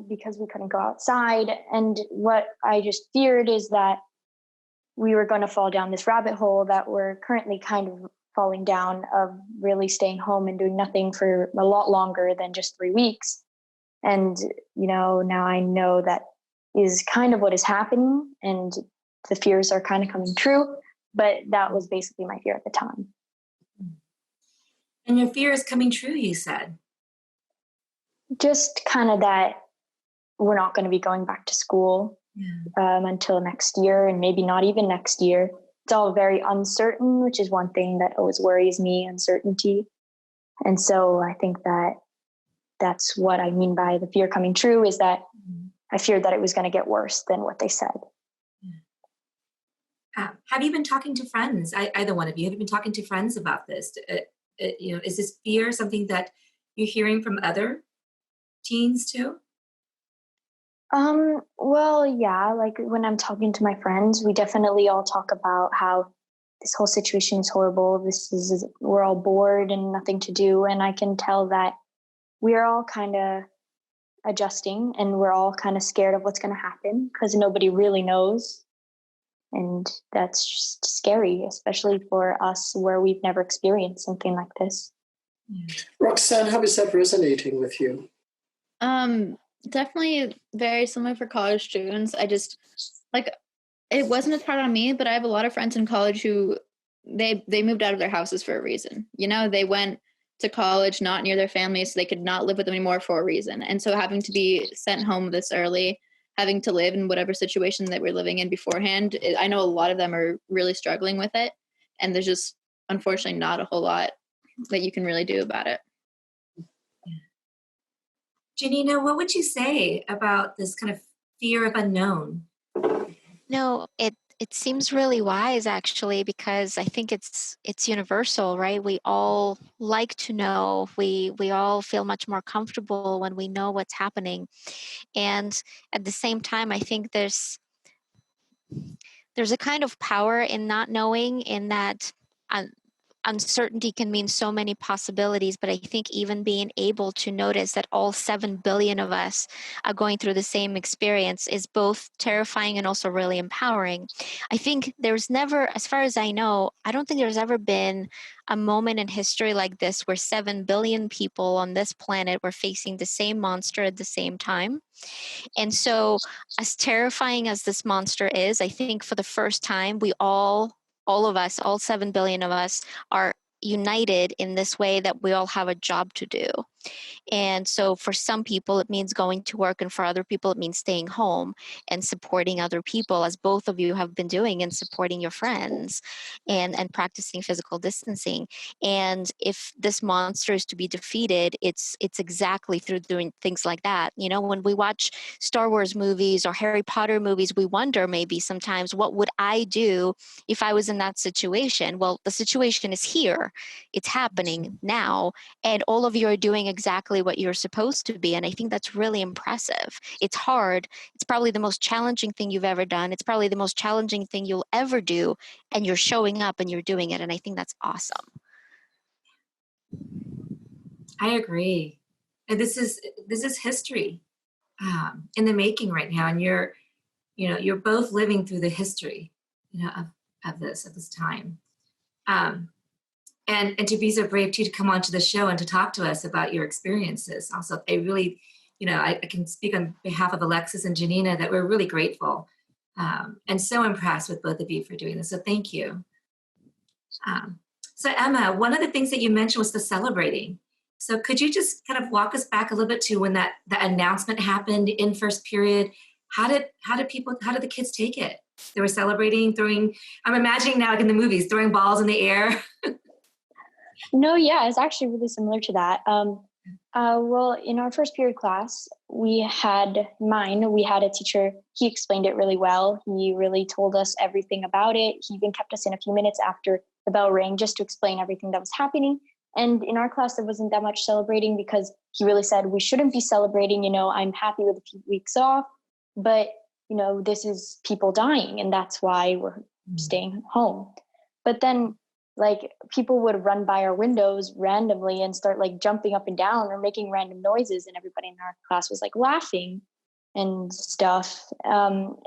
because we couldn't go outside. And what I just feared is that we were going to fall down this rabbit hole that we're currently kind of falling down of really staying home and doing nothing for a lot longer than just 3 weeks. And, now I know that is kind of what is happening and the fears are kind of coming true, but that was basically my fear at the time. And your fear is coming true, you said? Just kind of that we're not going to be going back to school until next year and maybe not even next year. It's all very uncertain, which is one thing that always worries me, uncertainty. And so I think that's what I mean by the fear coming true is that I feared that it was going to get worse than what they said. Have you been talking to friends? Either one of you, have you been talking to friends about this? Is this fear something that you're hearing from other teens too? Well, yeah, like when I'm talking to my friends, we definitely all talk about how this whole situation is horrible. We're all bored and nothing to do. And I can tell that we're all kind of adjusting and we're all kind of scared of what's going to happen because nobody really knows. And that's just scary, especially for us where we've never experienced something like this. Roxanne, how is that resonating with you? Definitely very similar for college students. I just It wasn't as hard on me, but I have a lot of friends in college who they moved out of their houses for a reason. You know, they went to college not near their families, so they could not live with them anymore for a reason. And so having to be sent home this early, having to live in whatever situation that we're living in beforehand, I know a lot of them are really struggling with it. And there's just unfortunately not a whole lot that you can really do about it. Janina, what would you say about this kind of fear of unknown? No, it seems really wise actually, because I think it's universal, right? We all like to know. We all feel much more comfortable when we know what's happening. And at the same time, I think there's a kind of power in not knowing, in that uncertainty can mean so many possibilities, but I think even being able to notice that all 7 billion of us are going through the same experience is both terrifying and also really empowering. I think there's never, as far as I know, I don't think there's ever been a moment in history like this where 7 billion people on this planet were facing the same monster at the same time. And so, as terrifying as this monster is, I think for the first time, we all of us, all 7 billion of us, are united in this way that we all have a job to do. And so for some people, it means going to work, and for other people, it means staying home and supporting other people, as both of you have been doing, and supporting your friends and practicing physical distancing. And if this monster is to be defeated, it's exactly through doing things like that. You know, when we watch Star Wars movies or Harry Potter movies, we wonder maybe sometimes, what would I do if I was in that situation? Well, the situation is here. It's happening now. And all of you are doing exactly what you're supposed to be. And I think that's really impressive. It's hard. It's probably the most challenging thing you've ever done. It's probably the most challenging thing you'll ever do. And you're showing up and you're doing it. And I think that's awesome. I agree. And this is history in the making right now. And you're both living through the history, of this time. And to be so brave too, to come onto the show and to talk to us about your experiences. Also, I really, I can speak on behalf of Alexis and Janina that we're really grateful and so impressed with both of you for doing this. So thank you. So Emma, one of the things that you mentioned was the celebrating. So could you just kind of walk us back a little bit to when the announcement happened in first period? How did the kids take it? They were celebrating, I'm imagining now, like in the movies, throwing balls in the air. No, yeah, it's actually really similar to that. Well, in our first period class, we had a teacher. He explained it really well. He really told us everything about it. He even kept us in a few minutes after the bell rang just to explain everything that was happening. And in our class, there wasn't that much celebrating because he really said we shouldn't be celebrating. I'm happy with a few weeks off, but this is people dying, and that's why we're staying home. But then, like, people would run by our windows randomly and start like jumping up and down or making random noises, and everybody in our class was like laughing and stuff. And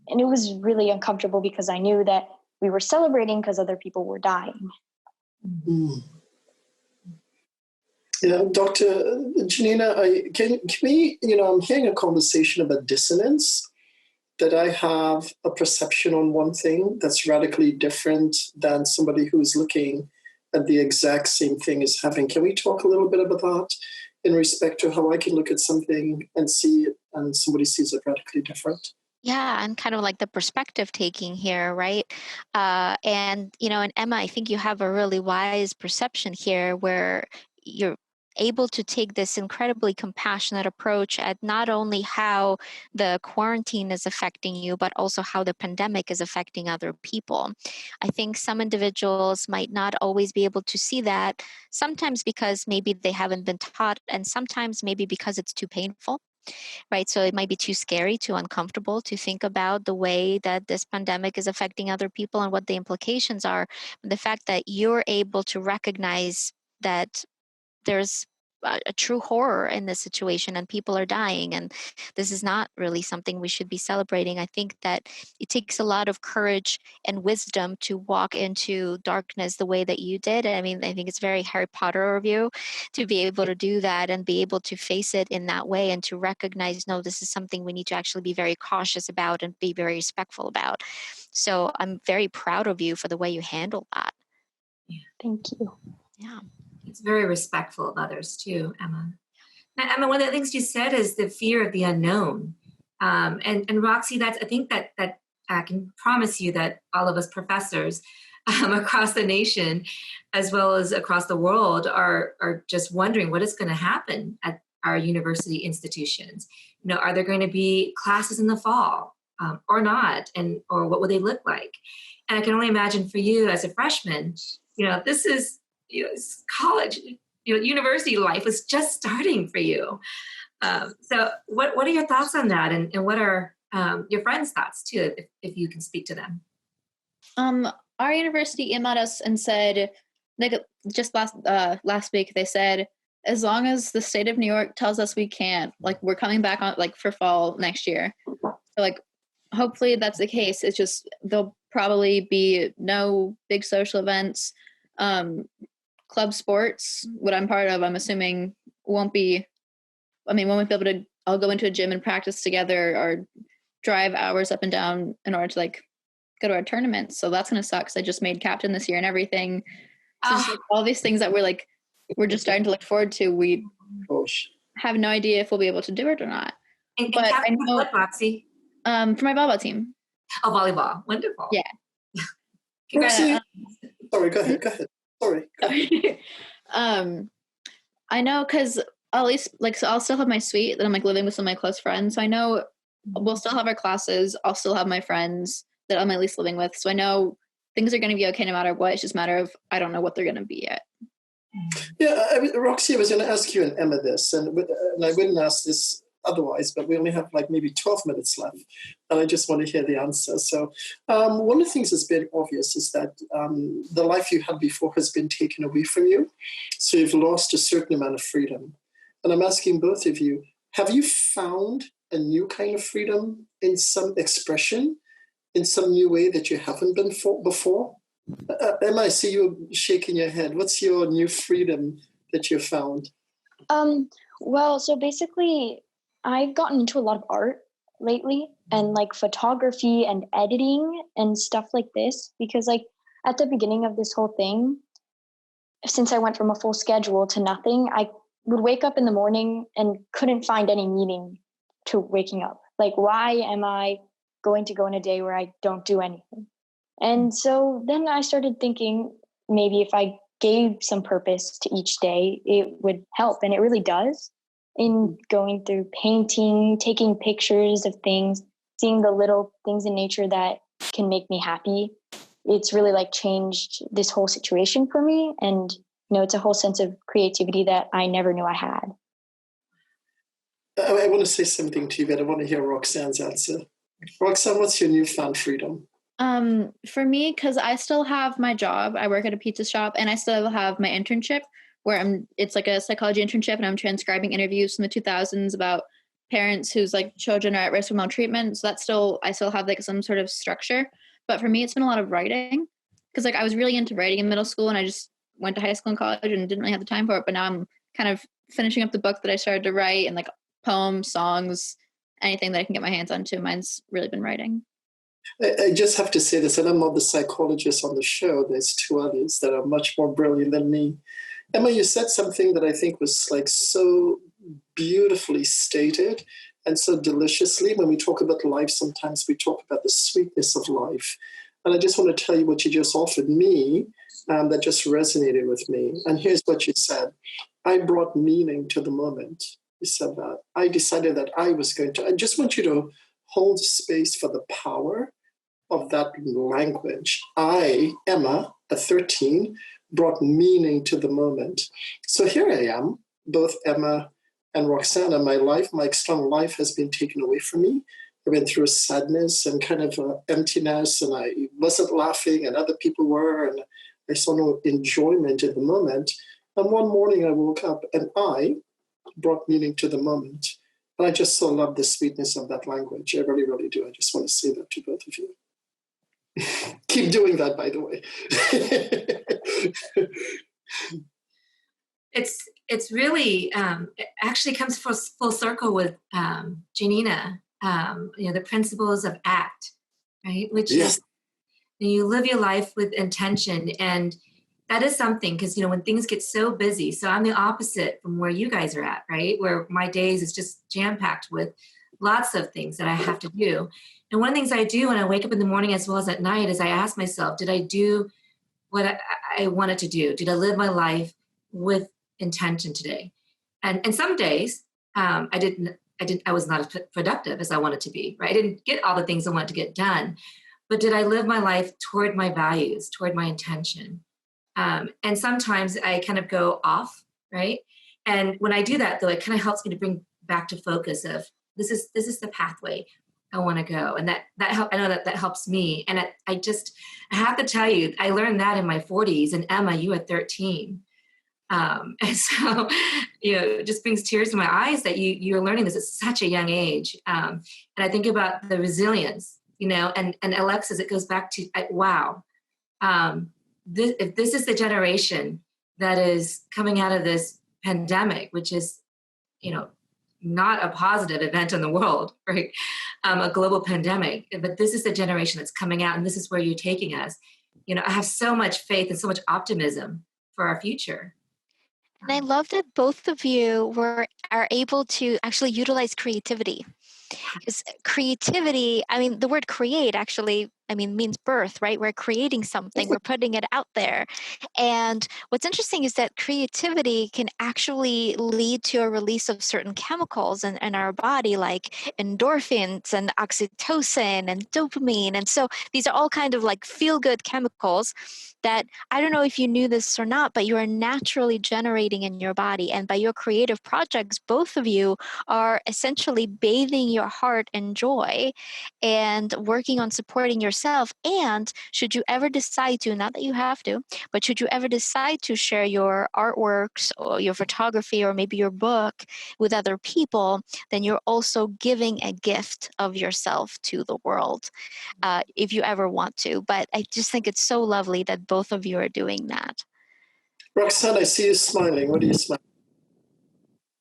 it was really uncomfortable because I knew that we were celebrating because other people were dying. Mm. Yeah, Dr. Janina, can we, I'm hearing a conversation about dissonance, that I have a perception on one thing that's radically different than somebody who's looking at the exact same thing as having. Can we talk a little bit about that in respect to how I can look at something and see it and somebody sees it radically different? Yeah, and kind of like the perspective taking here, right? And Emma, I think you have a really wise perception here where you're able to take this incredibly compassionate approach at not only how the quarantine is affecting you, but also how the pandemic is affecting other people. I think some individuals might not always be able to see that, sometimes because maybe they haven't been taught, and sometimes maybe because it's too painful. Right. So it might be too scary, too uncomfortable to think about the way that this pandemic is affecting other people and what the implications are. But the fact that you're able to recognize that there's a true horror in this situation, and people are dying, and this is not really something we should be celebrating. I think that it takes a lot of courage and wisdom to walk into darkness the way that you did. I mean, I think it's very Harry Potter of you to be able to do that and be able to face it in that way, and to recognize, no, this is something we need to actually be very cautious about and be very respectful about. So I'm very proud of you for the way you handled that. Thank you. Yeah. It's very respectful of others too, Emma. Now, Emma, one of the things you said is the fear of the unknown. And Roxy, I think that I can promise you that all of us professors across the nation, as well as across the world, are just wondering what is going to happen at our university institutions. You know, are there going to be classes in the fall or not? Or what will they look like? And I can only imagine for you as a freshman, you know, this is, you know, college, you know, university life is just starting for you. So what are your thoughts on that? And what are your friends' thoughts too, if you can speak to them? Our university emailed us and said, like, just last week, they said, as long as the state of New York tells us we can't, like, we're coming back on, like, for fall next year. So, like, hopefully that's the case. It's just, there'll probably be no big social events. Club sports, what I'm part of, I'm assuming won't be able to all go into a gym and practice together or drive hours up and down in order to, like, go to our tournaments. So that's going to suck, because I just made captain this year and everything. So it's like all these things that we're just starting to look forward to. We have no idea if we'll be able to do it or not. And but I know, what, Roxy? for my volleyball team. Oh, volleyball. Wonderful. Yeah. Roxy, sorry, go ahead. Sorry. I know, because at least, like, so I'll still have my suite that I'm, like, living with some of my close friends. So I know we'll still have our classes. I'll still have my friends that I'm at least living with. So I know things are going to be okay no matter what. It's just a matter of, I don't know what they're going to be yet. Yeah, Roxy, I was going to ask you and Emma this, and I wouldn't ask this otherwise, but we only have like maybe 12 minutes left, and I just want to hear the answer. So one of the things that's been obvious is that the life you had before has been taken away from you. So you've lost a certain amount of freedom. And I'm asking both of you, have you found a new kind of freedom in some expression, in some new way that you haven't been before? Emma, I see you shaking your head. What's your new freedom that you found? Well, so basically, I've gotten into a lot of art lately, and like photography and editing and stuff like this, because like at the beginning of this whole thing, since I went from a full schedule to nothing, I would wake up in the morning and couldn't find any meaning to waking up. Like, why am I going to go in a day where I don't do anything? And so then I started thinking, maybe if I gave some purpose to each day, it would help. And it really does. In going through painting, taking pictures of things, seeing the little things in nature that can make me happy, it's really like changed this whole situation for me. And, you know, it's a whole sense of creativity that I never knew I had. I want to say something to you, but I want to hear Roxanne's answer. Roxanne, what's your newfound freedom? For me, because I still have my job, I work at a pizza shop, and I still have my internship where it's like a psychology internship, and I'm transcribing interviews from the 2000s about parents whose like children are at risk of maltreatment. So I still have like some sort of structure. But for me, it's been a lot of writing, because like I was really into writing in middle school, and I just went to high school and college and didn't really have the time for it. But now I'm kind of finishing up the book that I started to write, and like poems, songs, anything that I can get my hands on too. Mine's really been writing. I just have to say this, and I'm not the psychologist on the show. There's two others that are much more brilliant than me. Emma, you said something that I think was like so beautifully stated and so deliciously. When we talk about life, sometimes we talk about the sweetness of life. And I just want to tell you what you just offered me that just resonated with me. And here's what you said. I brought meaning to the moment. You said that. I decided that I just want you to hold space for the power of that language. I, Emma, at 13, brought meaning to the moment. So here I am, both Emma and Roxana, my external life has been taken away from me. I went through sadness and kind of emptiness, and I wasn't laughing and other people were, and I saw no enjoyment in the moment. And one morning I woke up and I brought meaning to the moment. And I just so love the sweetness of that language. I really, really do. I just want to say that to both of you. Keep doing that, by the way. It's really, it actually comes full circle with Janina, the principles of ACT, right? Which is you live your life with intention. And that is something, because, when things get so busy, so I'm the opposite from where you guys are at, right? Where my days is just jam-packed with lots of things that I have to do. And one of the things I do when I wake up in the morning as well as at night is I ask myself, did I do what I wanted to do? Did I live my life with intention today? And some days I was not as productive as I wanted to be, right? I didn't get all the things I wanted to get done, but did I live my life toward my values, toward my intention? And sometimes I kind of go off, right? And when I do that, though, it kind of helps me to bring back to focus of this is the pathway I want to go, and that help. I know that helps me. And I have to tell you, I learned that in my 40s. And Emma, you at 13. And so, it just brings tears to my eyes that you're learning this at such a young age. And I think about the resilience, and Alexis, it goes back to, wow. If this is the generation that is coming out of this pandemic, which is, not a positive event in the world, right? A global pandemic, but this is the generation that's coming out, and this is where you're taking us. I have so much faith and so much optimism for our future. And I love that both of you are able to actually utilize creativity. Because creativity, the word create actually, means birth, right? We're creating something, we're putting it out there. And what's interesting is that creativity can actually lead to a release of certain chemicals in our body, like endorphins and oxytocin and dopamine. And so these are all kind of like feel-good chemicals that, I don't know if you knew this or not, but you are naturally generating in your body. And by your creative projects, both of you are essentially bathing your heart in joy and working on supporting yourself. And should you ever decide to, not that you have to, but should you ever decide to share your artworks or your photography or maybe your book with other people, then you're also giving a gift of yourself to the world, if you ever want to. But I just think it's so lovely that both of you are doing that. Roxanne, I see you smiling. What are you smiling?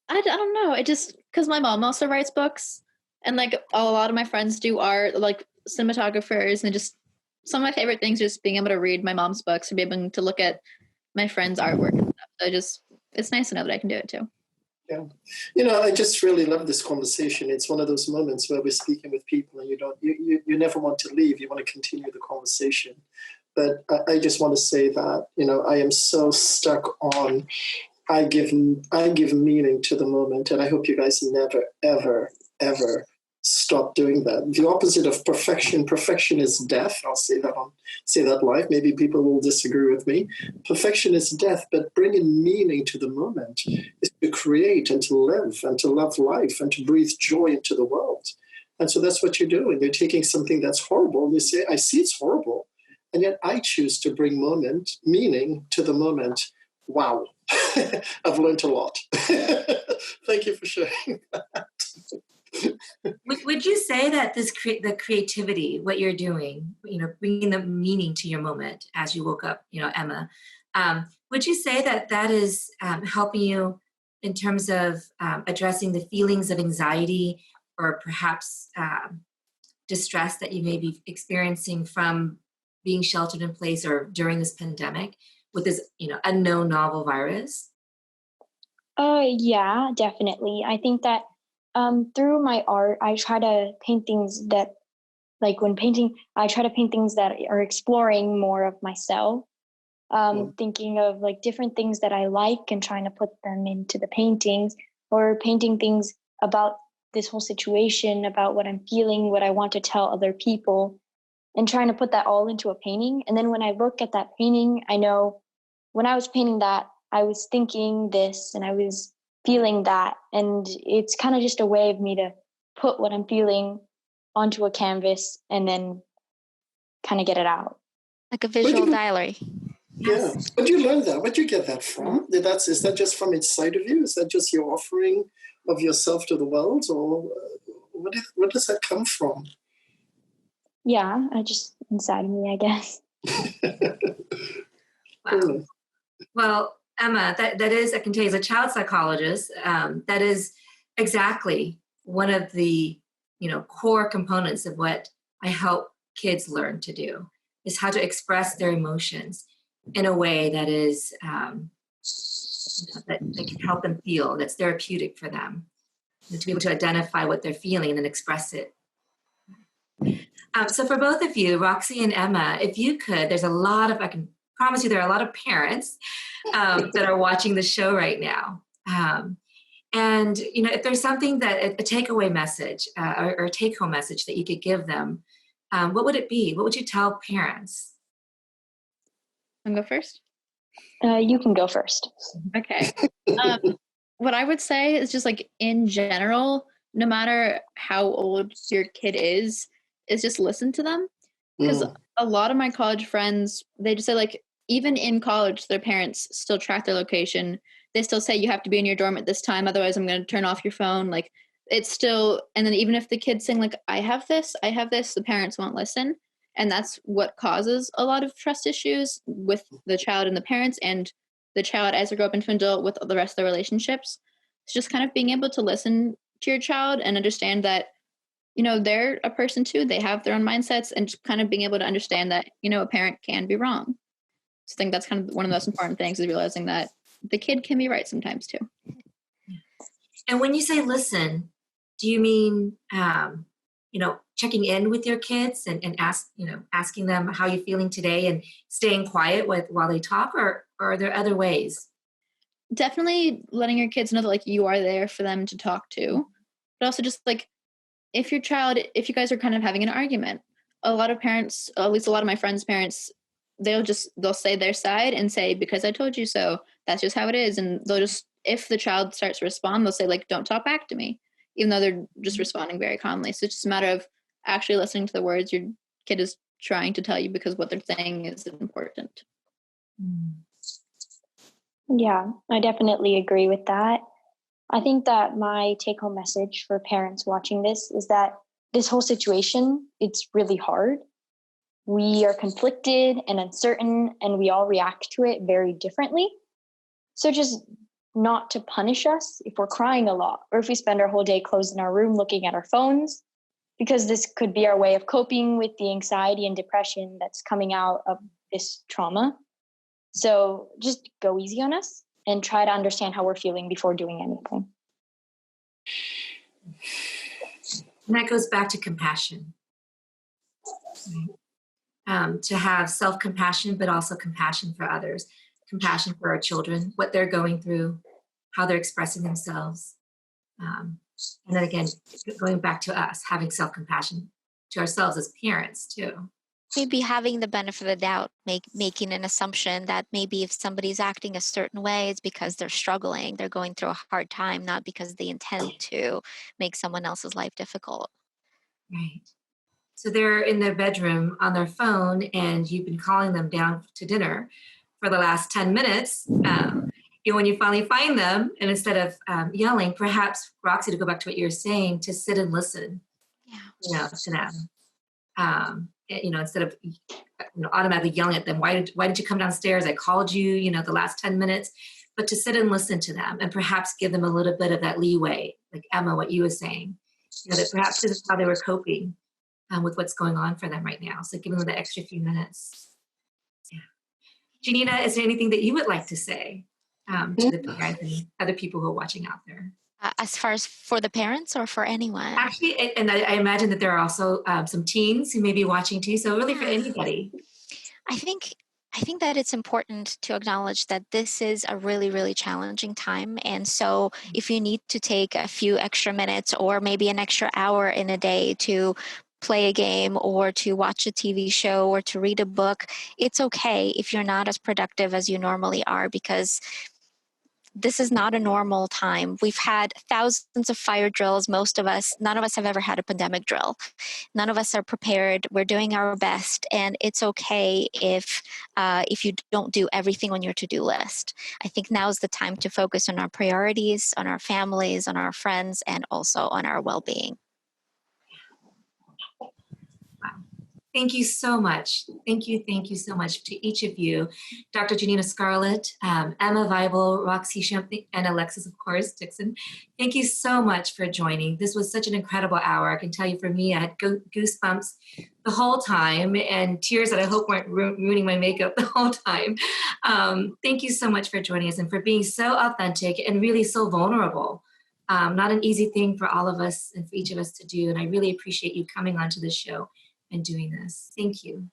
I don't know. It just, because my mom also writes books, and like a lot of my friends do art, like cinematographers, and just some of my favorite things are just being able to read my mom's books or be able to look at my friends' artwork and stuff. So it's nice to know that I can do it too. Yeah. I just really love this conversation. It's one of those moments where we're speaking with people and you never want to leave. You want to continue the conversation. But I just want to say that, I am so stuck on, I give meaning to the moment. And I hope you guys never, ever, ever stop doing that. The opposite of perfection is death. I'll say that live. Maybe people will disagree with me. Perfection is death, but bringing meaning to the moment is to create and to live and to love life and to breathe joy into the world. And so that's what you're doing. You're taking something that's horrible and you say, I see it's horrible, and yet I choose to bring meaning to the moment. Wow. I've learned a lot. Thank you for sharing that. Would you say that the creativity, what you're doing, bringing the meaning to your moment as you woke up, Emma, would you say that is helping you in terms of addressing the feelings of anxiety or perhaps distress that you may be experiencing from being sheltered in place or during this pandemic with this, unknown novel virus? Yeah, definitely. I think that through my art, I try to paint things that, like when painting, I try to paint things that are exploring more of myself, thinking of like different things that I like and trying to put them into the paintings, or painting things about this whole situation, about what I'm feeling, what I want to tell other people, and trying to put that all into a painting. And then when I look at that painting, I know when I was painting that, I was thinking this and I was feeling that. And it's kind of just a way of me to put what I'm feeling onto a canvas and then kind of get it out. Like a visual diary. Yeah. Where'd you learn that? Where'd you get that from? Is that just from inside of you? Is that just your offering of yourself to the world? Or where does that come from? Yeah, just inside of me, I guess. Wow. Well, Emma, that is, I can tell you as a child psychologist, that is exactly one of the, core components of what I help kids learn to do, is how to express their emotions in a way that is, that can help them feel, that's therapeutic for them, and to be able to identify what they're feeling and then express it. So for both of you, Roxy and Emma, if you could, I can promise you there are a lot of parents that are watching the show right now. And, if there's something that a takeaway message or a take-home message that you could give them, what would it be? What would you tell parents? I'll go first. You can go first. Okay. What I would say is just like in general, no matter how old your kid is just listen to them. Because a lot of my college friends, they just say like, even in college, their parents still track their location. They still say you have to be in your dorm at this time, otherwise I'm going to turn off your phone. Like it's still, and then even if the kid's saying like, I have this, the parents won't listen. And that's what causes a lot of trust issues with the child and the parents, and the child as they grow up into an adult with the rest of their relationships. It's just kind of being able to listen to your child and understand that, they're a person too. They have their own mindsets, and just kind of being able to understand that, a parent can be wrong. So I think that's kind of one of the most important things, is realizing that the kid can be right sometimes too. And when you say listen, do you mean, checking in with your kids and asking them how you're feeling today and staying quiet while they talk, or are there other ways? Definitely letting your kids know that like you are there for them to talk to, but also just like if you guys are kind of having an argument, a lot of parents, at least a lot of my friends' parents, they'll say their side and say, because I told you so, that's just how it is. And they'll just, if the child starts to respond, they'll say like, don't talk back to me, even though they're just responding very calmly. So it's just a matter of actually listening to the words your kid is trying to tell you, because what they're saying is important. Yeah, I definitely agree with that. I think that my take-home message for parents watching this is that this whole situation, it's really hard. We are conflicted and uncertain, and we all react to it very differently. So just not to punish us if we're crying a lot, or if we spend our whole day closed in our room looking at our phones, because this could be our way of coping with the anxiety and depression that's coming out of this trauma. So just go easy on us and try to understand how we're feeling before doing anything. And that goes back to compassion. To have self-compassion, but also compassion for others, compassion for our children, what they're going through, how they're expressing themselves. And then again, going back to us, having self-compassion to ourselves as parents too. Maybe having the benefit of the doubt, making an assumption that maybe if somebody's acting a certain way, it's because they're struggling, they're going through a hard time, not because they intend to make someone else's life difficult. Right. So they're in their bedroom on their phone, and you've been calling them down to dinner for the last 10 minutes. When you finally find them, and instead of yelling, perhaps, Roxy, to go back to what you were saying, to sit and listen, to them. Instead of automatically yelling at them, why did you come downstairs? I called you, the last 10 minutes, but to sit and listen to them and perhaps give them a little bit of that leeway, like Emma, what you were saying, that perhaps this is how they were coping with what's going on for them right now. So giving them the extra few minutes. Yeah. Janina, is there anything that you would like to say to the parents and other people who are watching out there? As far as for the parents or for anyone? Actually, and I imagine that there are also some teens who may be watching too. So really for anybody. I think that it's important to acknowledge that this is a really, really challenging time. And so if you need to take a few extra minutes or maybe an extra hour in a day to play a game or to watch a TV show or to read a book, it's okay if you're not as productive as you normally are, because this is not a normal time. We've had thousands of fire drills. None of us have ever had a pandemic drill. None of us are prepared. We're doing our best, and it's okay if you don't do everything on your to-do list. I think now is the time to focus on our priorities, on our families, on our friends, and also on our well-being. Thank you so much. Thank you so much to each of you. Dr. Janina Scarlet, Emma Roxy, and Alexis, of course, Dixon. Thank you so much for joining. This was such an incredible hour. I can tell you for me, I had goosebumps the whole time and tears that I hope weren't ruining my makeup the whole time. Thank you so much for joining us and for being so authentic and really so vulnerable. Not an easy thing for all of us and for each of us to do. And I really appreciate you coming onto the show and doing this. Thank you.